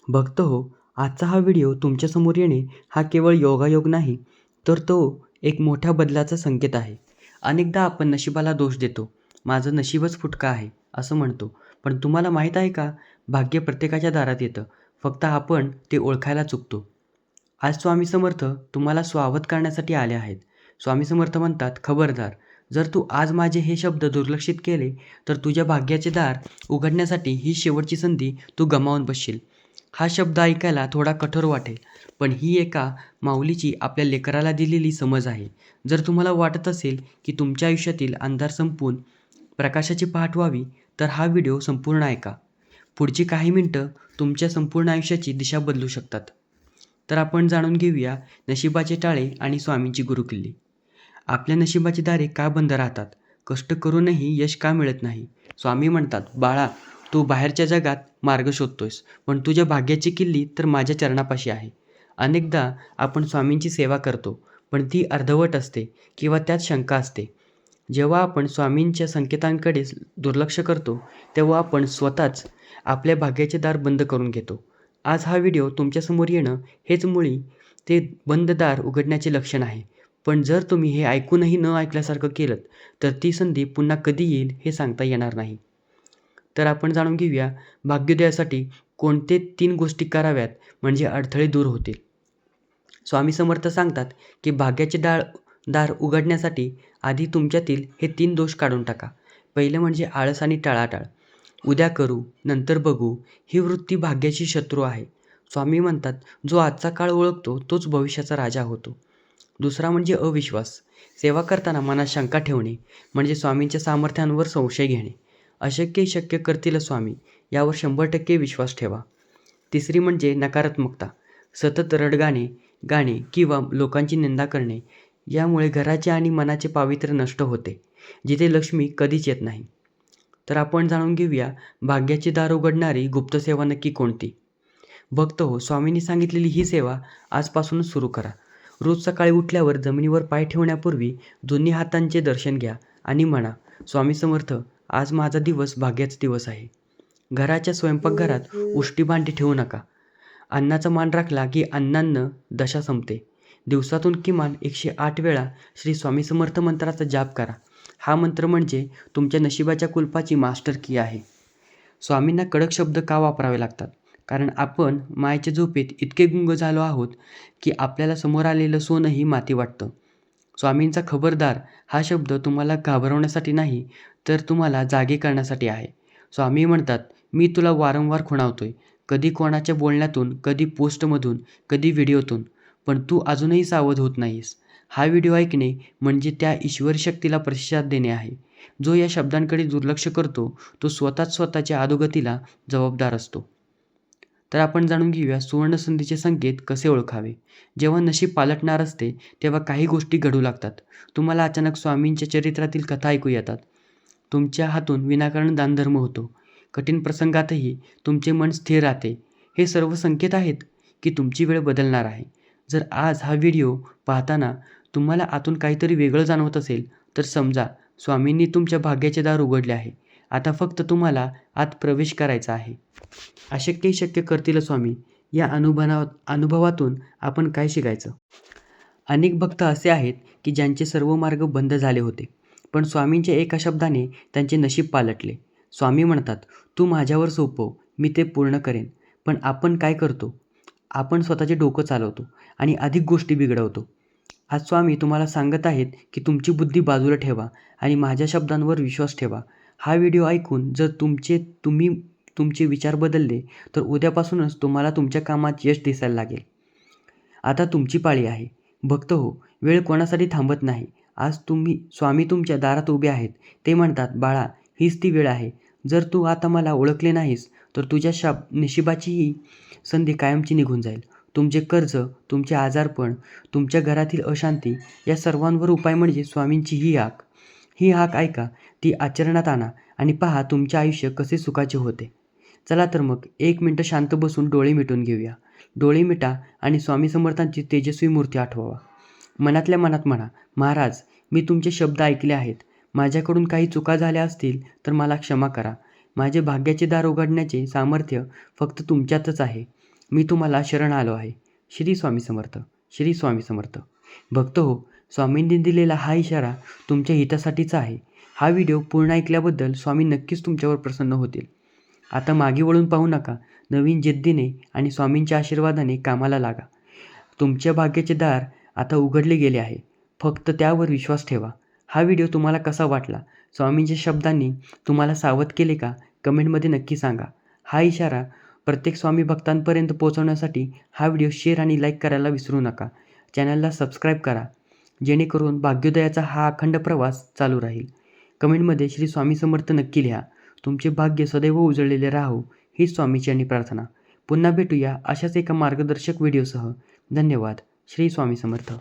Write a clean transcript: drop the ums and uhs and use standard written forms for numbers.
भक्त हो, आजचा हा व्हिडिओ तुमच्यासमोर येणे हा केवळ योगायोग नाही, तर तो एक मोठ्या बदलाचा संकेत आहे. अनेकदा आपण नशिबाला दोष देतो. माझं नशीबच फुटकं आहे, असं म्हणतो. पण तुम्हाला माहीत आहे का, भाग्य प्रत्येकाच्या दारात येतं. फक्त आपण ते ओळखायला चुकतो. आज स्वामी समर्थ तुम्हाला स्वागत करण्यासाठी आले आहेत. स्वामी समर्थ म्हणतात, खबरदार, जर तू आज माझे हे शब्द दुर्लक्षित केले, तर तुझ्या भाग्याचे दार उघडण्यासाठी ही शेवटची संधी तू गमावून बसशील. हा शब्द ऐकायला थोडा कठोर वाटेल, पण ही एका माऊलीची आपल्या लेकराला दिलेली समज आहे. जर तुम्हाला वाटत असेल की तुमच्या आयुष्यातील अंधार संपून प्रकाशाची पहाट व्हावी, तर हा व्हिडिओ संपूर्ण ऐका. पुढची काही मिनिटं तुमच्या संपूर्ण आयुष्याची दिशा बदलू शकतात. तर आपण जाणून घेऊया नशिबाचे टाळे आणि स्वामींची गुरुकिल्ली. आपल्या नशिबाची दारे का बंद राहतात? कष्ट करूनही यश का मिळत नाही? स्वामी म्हणतात, बाळा, तू बाहेरच्या जगात मार्ग शोधतोयस, पण तुझ्या भाग्याची किल्ली तर माझ्या चरणापाशी आहे. अनेकदा आपण स्वामींची सेवा करतो, पण ती अर्धवट असते किंवा त्यात शंका असते. जेव्हा आपण स्वामींच्या संकेतांकडे दुर्लक्ष करतो, तेव्हा आपण स्वतःच आपल्या भाग्याचे दार बंद करून घेतो. आज हा व्हिडिओ तुमच्यासमोर येणं हेच मुळी ते बंद दार उघडण्याचे लक्षण आहे. पण जर तुम्ही हे ऐकूनही न ऐकल्यासारखं केलं, तर ती संधी पुन्हा कधी येईल हे सांगता येणार नाही. तर आपण जाणून घेऊया भाग्योदयासाठी कोणते 3 गोष्टी कराव्यात म्हणजे अडथळे दूर होतील. स्वामी समर्थ सांगतात की भाग्याचे दार उघडण्यासाठी आधी तुमच्यातील हे 3 दोष काढून टाका. पहिलं म्हणजे आळस आणि टाळाटाळ. उद्या करू, नंतर बघू, ही वृत्ती भाग्याची शत्रू आहे. स्वामी म्हणतात, जो आजचा काळ ओळखतो तोच भविष्याचा राजा होतो. दुसरा म्हणजे अविश्वास. सेवा करताना मनात शंका ठेवणे म्हणजे स्वामींच्या सामर्थ्यांवर संशय घेणे. अशक्य शक्य करतील स्वामी, यावर 100% विश्वास ठेवा. तिसरी म्हणजे नकारात्मकता. सतत गाणे किंवा लोकांची निंदा करणे, यामुळे घराचे आणि मनाचे पावित्र्य नष्ट होते, जिथे लक्ष्मी कधीच येत नाही. तर आपण जाणून घेऊया भाग्याची दार उघडणारी गुप्त सेवा नक्की कोणती. भक्त हो, स्वामींनी सांगितलेली ही सेवा आजपासूनच सुरू करा. रोज सकाळी उठल्यावर जमिनीवर पाय ठेवण्यापूर्वी दोन्ही हातांचे दर्शन घ्या आणि म्हणा, स्वामी समर्थ, आज माझा दिवस भाग्याचा दिवस आहे. घराच्या स्वयंपाकघरात उष्टी भांडी ठेवू नका. अन्नाचा मान राखला की अन्नान्न दशा संपते. दिवसातून किमान 108 वेळा श्री स्वामी समर्थ मंत्राचा जाप करा. हा मंत्र म्हणजे तुमच्या नशिबाच्या कुलपाची मास्टर की आहे. स्वामींना कडक शब्द का वापरावे लागतात? कारण आपण मायेच्या झोपेत इतके गुंग झालो आहोत की आपल्याला समोर आलेलं सोनंही माती वाटतं. स्वामींचा खबरदार हा शब्द तुम्हाला घाबरवण्यासाठी नाही, तर तुम्हाला जागे करण्यासाठी आहे. स्वामी म्हणतात, मी तुला वारंवार खुणावतोय, कधी कोणाच्या बोलण्यातून, कधी पोस्टमधून, कधी व्हिडिओतून, पण तू अजूनही सावध होत नाहीस. हा व्हिडिओ ऐकणे म्हणजे त्या ईश्वरी शक्तीला प्रतिसाद देणे आहे. जो या शब्दांकडे दुर्लक्ष करतो, तो स्वतःच्या अधोगतीला जबाबदार असतो. तर आपण जाणून घेऊया सुवर्णसंधीचे संकेत कसे ओळखावे. जेव्हा नशीब पालटणार असते, तेव्हा काही गोष्टी घडू लागतात. तुम्हाला अचानक स्वामींच्या चरित्रातील कथा ऐकू येतात. तुमच्या हातून विनाकारण दानधर्म होतो. कठीण प्रसंगातही तुमचे मन स्थिर राहते. हे सर्व संकेत आहेत की तुमची वेळ बदलणार आहे. जर आज हा व्हिडिओ पाहताना तुम्हाला आतून काहीतरी वेगळं जाणवत असेल, तर समजा स्वामींनी तुमच्या भाग्याचे दार उघडले आहे. आता फक्त तुम्हाला आत प्रवेश करायचा आहे. अशक्य शक्य करतील स्वामी, या अनुभवातून आपण काय शिकायचं? अनेक भक्त असे आहेत की ज्यांचे सर्व मार्ग बंद झाले होते, पण स्वामींच्या एका शब्दाने त्यांचे नशीब पालटले. स्वामी म्हणतात, तू माझ्यावर सोपव, मी ते पूर्ण करेन. पण आपण काय करतो? आपण स्वतःचे डोकं चालवतो आणि अधिक गोष्टी बिघडवतो. आज स्वामी तुम्हाला सांगत आहेत की तुमची बुद्धी बाजूला ठेवा आणि माझ्या शब्दांवर विश्वास ठेवा. हा व्हिडिओ ऐकून जर तुम्ही तुमचे विचार बदलले, तर उद्यापासूनच तुम्हाला तुमच्या कामात यश दिसायला लागेल. आता तुमची पाळी आहे. भक्त हो, वेळ कोणासाठी थांबत नाही. आज स्वामी तुमच्या दारात उभे आहेत. ते म्हणतात, बाळा, हीच ती वेळ आहे. जर तू आता मला ओळखले नाहीस, तर तुझ्या नशिबाची ही संधी कायमची निघून जाईल. तुमचे कर्ज, तुमचे आजारपण, तुमच्या घरातील अशांती, या सर्वांवर उपाय म्हणजे स्वामींची ही हाक. ही हाक ऐका, ती आचरणात आणा आणि पहा तुमचे आयुष्य कसे सुखाचे होते. चला तर मग 1 मिनिट शांत बसून डोळे मिटून घेऊया. डोळे मिटा आणि स्वामी समर्थांची तेजस्वी मूर्ती आठवावा. मनातल्या मनात म्हणा, महाराज, मी तुमचे शब्द ऐकले आहेत. माझ्याकडून काही चुका झाल्या असतील तर मला क्षमा करा. माझे भाग्याचे दार उघडण्याचे सामर्थ्य फक्त तुमच्यातच आहे. मी तुम्हाला शरण आलो आहे. श्री स्वामी समर्थ. श्री स्वामी समर्थ. भक्त हो, स्वामींनी दिलेला हा इशारा तुमच्या हितासाठीचा आहे. हा व्हिडिओ पूर्ण ऐकल्याबद्दल स्वामी नक्कीच तुमच्यावर प्रसन्न होतील. आता मागे वळून पाहू नका. नवीन जिद्दीने आणि स्वामींच्या आशीर्वादाने कामाला लागा. तुमच्या भाग्याचे दार आता उघडले गेले आहे. फक्त त्यावर विश्वास ठेवा. हा व्हिडिओ तुम्हाला कसा वाटला? स्वामींच्या शब्दांनी तुम्हाला सावध केले का? कमेंटमध्ये नक्की सांगा. हा इशारा प्रत्येक स्वामी भक्तांपर्यंत पोहोचवण्यासाठी हा व्हिडिओ शेअर आणि लाईक करायला विसरू नका. चॅनलला सबस्क्राईब करा, जेणेकरून भाग्योदयाचा हा अखंड प्रवास चालू राहील. कमेंटमध्ये श्री स्वामी समर्थ नक्की लिहा. तुमचे भाग्य सदैव उजळलेले राहो हीच स्वामीची आणि प्रार्थना. पुन्हा भेटूया अशाच एका मार्गदर्शक व्हिडिओसह. धन्यवाद. श्री स्वामी समर्थ.